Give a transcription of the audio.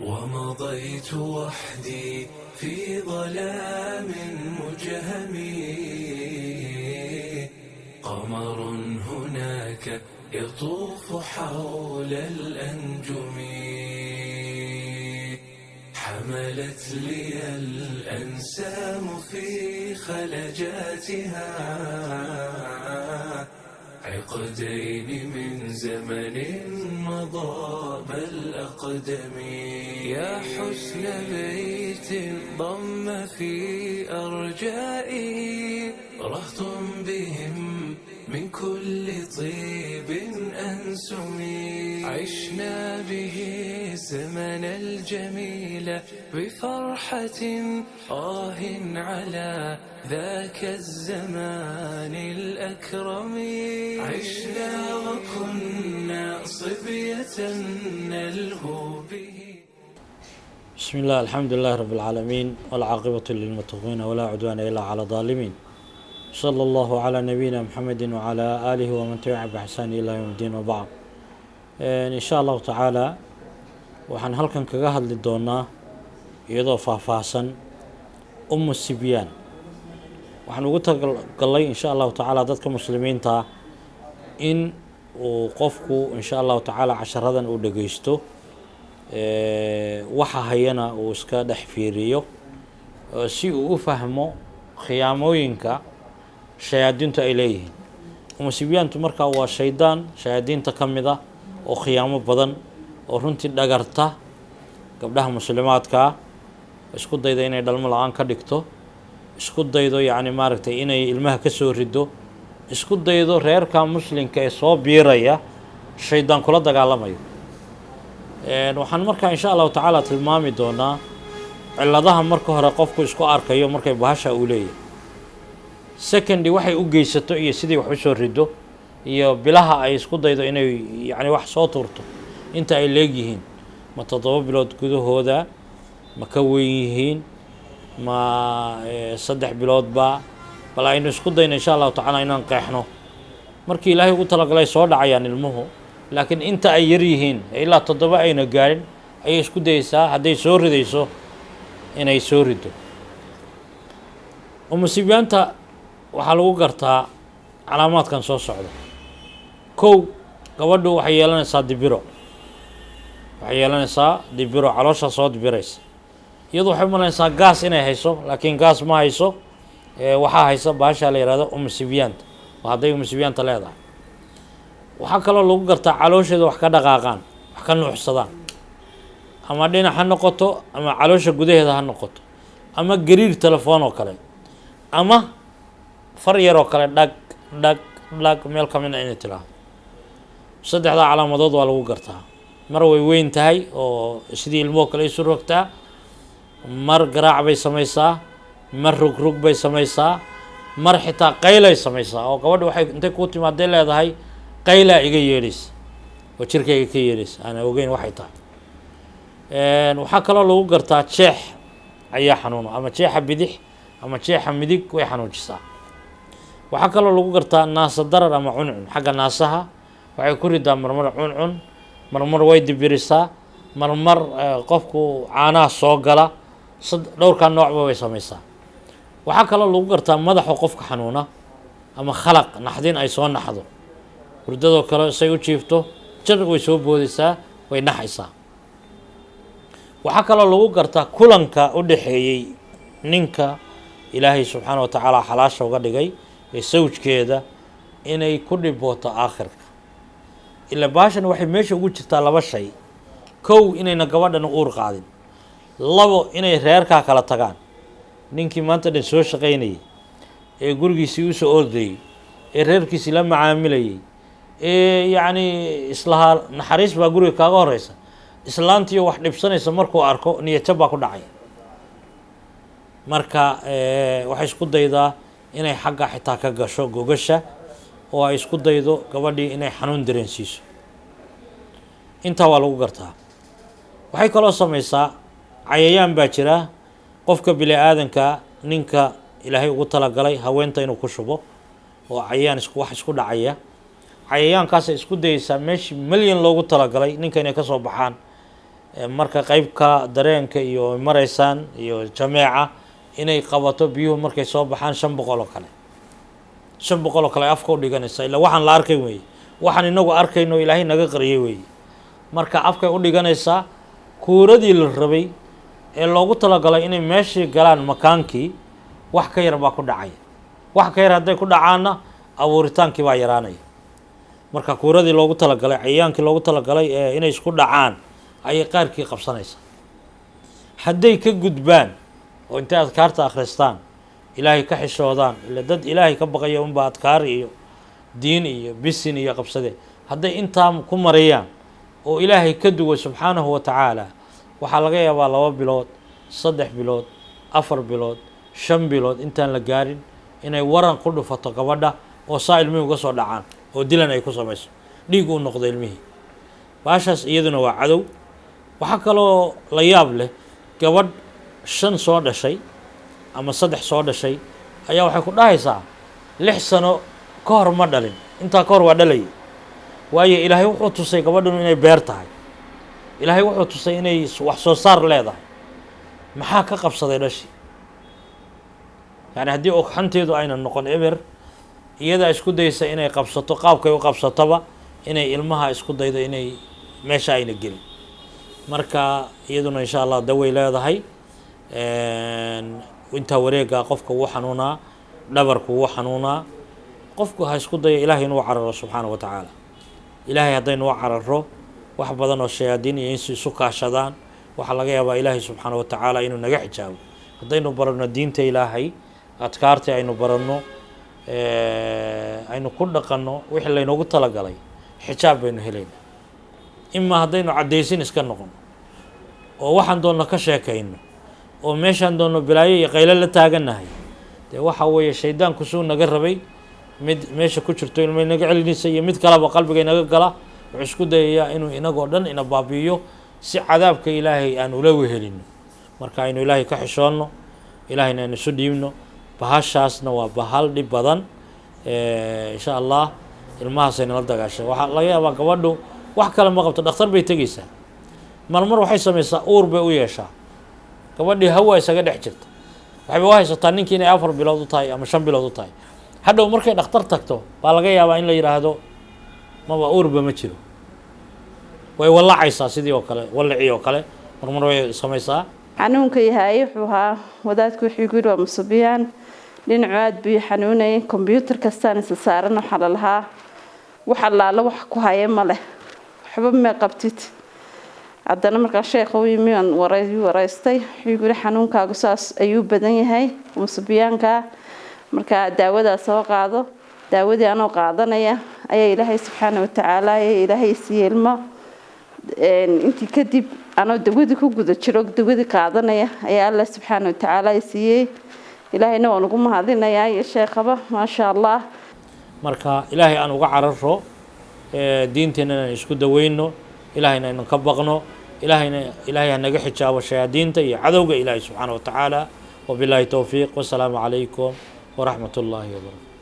ومضيت وحدي في ظلام مجهم. قمر هناك يطوف حول الأنجم. حملت لي الأنسام في خلجاتها عقدين من زمن مضى بالأقدم. يا حسن بيت ضم في أرجائه رهط بهم من كل طيب أنسم. عشنا به زمن الجميل بفرحة آه على ذاك الزمان الأكرم. عشنا وكنا صبية نلهو به. بسم الله الحمد لله رب العالمين والعاقبة للمتقين ولا عدوان إلا على الظالمين. صلى الله على نبينا محمد وعلى آله ومن تبع بإحسان إلى يوم الدين وبعد. إن شاء الله تعالى waxaan halkan kaga hadli doonaa iyadoo faahfaahsan Sibyaan. waxaan ugu talagalay insha Allah taala dadka muslimiinta in uu qofku insha Allah taala casharadan uu dhageysto waxa hayana uu iska dhex fiiriyo si uu u fahmo khiyaamooyinka shayaadiintu ay leeyihiin. Sibyaantu markaa waa shaydaan shayaadiinta ka mid ah oo khiyaamo badan oo runtii dhagarta gabdhaha muslimaadka isku daydo inay dhalmo la'aan ka dhigto, isku daydo maaragtay inay ilmaha ka soo rido, isku daydo reerka muslimka ee soo biiraya shaydaan kula dagaalamayo. waxaan markaa insha Allah taala tilmaami doonaa ciladaha marka hore qofku isku arkayo markay bahasha uu leeyahay. Secondly waxay u geysato iyo sidii wax u soo rido iyo bilaha ay isku daydo inay wax soo turto inta ay leeyihiin ma 7 bilood gudahooda ma ka weyn yihiin ma 3 bilood bal aynu isku dayno insha Allah taala inaan qeexno markii Ilaahay ugu talagalay soo dhacayaan ilmuhu, laakiin inta ay yar yihiin ilaa 7 ayna gaarin ay isku dayaysaa haday soo ridayso inay soo rido. Sibyaanta waxaa lagu gartaa calaamaadkan soo socda. kow, gabadhu waxay yeelanaysaa dibiro. waxay yeelanaysaa dibiro caloosha soo dibiraysa. iyadoo waxay malaysaa gaas inay hayso, laakiin gaas ma hayso. waxaa haysa baasha la yiraahdo Sibyaanta. waa haday Sibyaanta leedahay. waxaa kaloo lagu gartaa caloosheeda wax ka dhaqaaqaan, wax ka nuuxsadaan. ama dhinac ha noqoto ama caloosha gudaheeda ha noqoto ama gariir telefoon oo kale ama far yar oo kale dhag dhag dhag meel ka mid ah inay tilaado. saddexda calaamadood waa lagu gartaa. mar way weyn tahay oo sidii ilmo kale isu rogtaa, mar garaac bay samaysaa, mar rug bay samaysaa, mar xitaa qaylay samaysaa oo gabadhu waxay intay ku timaadeen leedahay qayla iga yeedhis oo jirkayga ka yeedhis aan ogeyn waxay tahay. waxaa kaloo lagu gartaa jeex ayaa xanuuno ama jeexa bidix ama jeexa midig way xanuujisaa. waxaa kaloo lagu gartaa naasa darar ama cuncun xagga naasaha waxay ku ridaa marmar cuncun, marmar way dibirisaa, marmar qofku caanaha soo gala, dhowrka noocba way samaysaa. waxaa kaloo lagu gartaa madaxa qofka xanuuna ama khalaq naxdin ay soo naxdo, hurdadoo kale say u jiifto jar way soo boodaysaa, way naxaysaa. waxaa kaloo lagu gartaa kulanka u dhaxeeyay ninka Ilaahay subxaanahu wa tacaala xalaasha uga dhigay ee sawjkeeda inay ku dhibooto aakhirka. ila baashan waxay meesha ugu jirtaa laba shay. kow, inayna gabadhan uur qaadin. labo, inay reerka kala tagaan. ninkii maanta dhan soo shaqaynayay ee gurigiisii u soo ordayay ee reerkiisii la macaamilayay ee islaha naxariis baa guriga kaaga horeysa, islaantiyo wax dhibsanaysa markuu arko niyad baa ku dhacay. marka waxay isku daydaa inay xagga xitaa ka gasho gogasha oo ay isku daydo gabadhii inay xanuun dareensiiso. intaa waa lagu gartaa. waxay kaloo samaysaa cayayaan baa jira qofka bini aadanka ninka Ilaahay ugu talagalay haweenta inuu ku shubo oo cayayaan wax isku dhacaya. cayayaankaas isku dayaysaa meeshii milyan loogu talagalay ninka inay ka soo baxaan marka qaybka dareenka iyo maraysaan iyo jameeca inay qabato biyuhu markay soo baxaan 500 oo kale 500 oo kale afka u dhiganaysa ilaa waxaan la arkay weeye waxaan inagu arkayno ilaahay naga qariyay weeye marka afkay u dhiganaysaa kuuradii la rabay ee loogu talagalay inay meeshii galaan makaankii wax ka yar baa ku dhacaya wax ka yar hadday ku dhacaana abuuritaankii baa yaraanaya marka kuuradii loogu talagalay cayayaankii loogu talagalay ee inay isku dhacaan ayay qaarkii qabsanaysaa hadday ka gudbaan oo intay adkaarta akhristaan ilaahay ka xishoodaan ila dad ilaahay ka baqaya unbaa adkaar iyo diin iyo bisin iyo qabsadee hadday intaa ku marayaan oo ilaahay ka duway subxaanahu wa tacaala waxaa laga yaabaa 2 bilood 3 bilood 4 bilood 5 bilood intaan la gaarin inay waran ku dhufato gabadha oo saa ilmihii uga soo dhacaan oo dilan ay ku samayso dhiig uu noqdo ilmihii baashaas iyaduna waa cadow waxaa kaloo la yaab leh gabadh 5 soo dhashay ama 3 soo dhashay ayaa waxay ku dhahaysaa 6 sano ka hor ma dhalin intaa ka hor waa dhalay waayo ilaahay wuxuu tusay gabadhanu inay beer tahay ilaahay wuxuu tusay inay wax soo saar leedahay maxaa ka qabsaday dhashi yani haddii ogxanteedu ayna noqon eber iyada isku daysa inay qabsato qaabkay u qabsatoba inay ilmaha isku daydo inay meesha ayna gelin marka iyaduna insha allah daway leedahay intaa wareega qofka wuu xanuunaa dhabarku wuu xanuunaa qofku ha isku dayo ilaahay inuu cararo subxaanahu wa tacaala ilaahay haddaynu u cararo wax badan oo shayaadiin iyo insi isu kaashadaan waxaa laga yaabaa ilaahay subxaanahu wa tacaala inuu naga xijaabo haddaynu baranno diinta ilaahay adkaartii aynu baranno aynu ku dhaqanno wixii laynoogu talagalay xijaab baynu helayna imaa haddaynu caddaysin iska noqono oo waxaan doonno ka sheekayno oo meeshaan doonno bilaayo iyo qaylo la taagannahay dee waxa weeye shaydaanku suu naga rabay mid meesha ku jirto ilmay naga celinaysa iyo mid kaleba qalbiga inaga gala wuxuu isku dayayaa inuu inagoo dhan ina baabi'iyo si cadaabka ilaahay aan ula wehelino marka aynu ilaahay ka xishoonno ilaahayna aynu isu dhiibno bahashaasna waa bahal dhib badan insha allah ilmahaasayna la dagaashay waxaa laga yaabaa gabadhu wax kale ma qabto dhakhtar bay tegaysaa marmar waxay samaysaa uur bay u yeeshaa gabadhii hawa isaga dhex jirta waxayba u haysataa ninkii inay 4 bilood u tahay ama 5 bilood u tahay hadhow markay dhakhtar tagto baa laga yaabaa in la yidhaahdo maba uurba ma jiro way wallacaysaa sidii oo kale wallacii oo kale marmar way samaysaa xanuunka yahay wuxuu ahaa wadaadku wuxuu yiri waa musabiyaan dhinacu aad buu xanuunayay computer kastaan isa saaran waxa la lahaa waxa laala wax ku haya ma leh waxba ma qabtid haddana markaa sheekhu uu yimi aan waraystay wuxuu yiri xanuunkaagu saas ayuu badan yahay musabiyaanka markaa daawada soo qaado daawadii anoo qaadanaya ayaa ilaahay subxaanahu wa tacaala ilaahay siiyay ilmo intii kadib anoo dawadii ku guda jiro dawadii qaadanaya ayaa Allah subxaanahu wa tacaala siiyay ilaahayna waan ugu mahadinayaa iyo sheekhaba ma sha Allah marka ilaahay aan uga cararo diinteena isku daweyno ilaahayna inaan ka baqno ilaahay naga xijaabo shayaadiinta iyo cadowga ilaahay subxaanahu wa tacaala وبالله توفيق والسلام عليكم ورحمة الله وبركاته.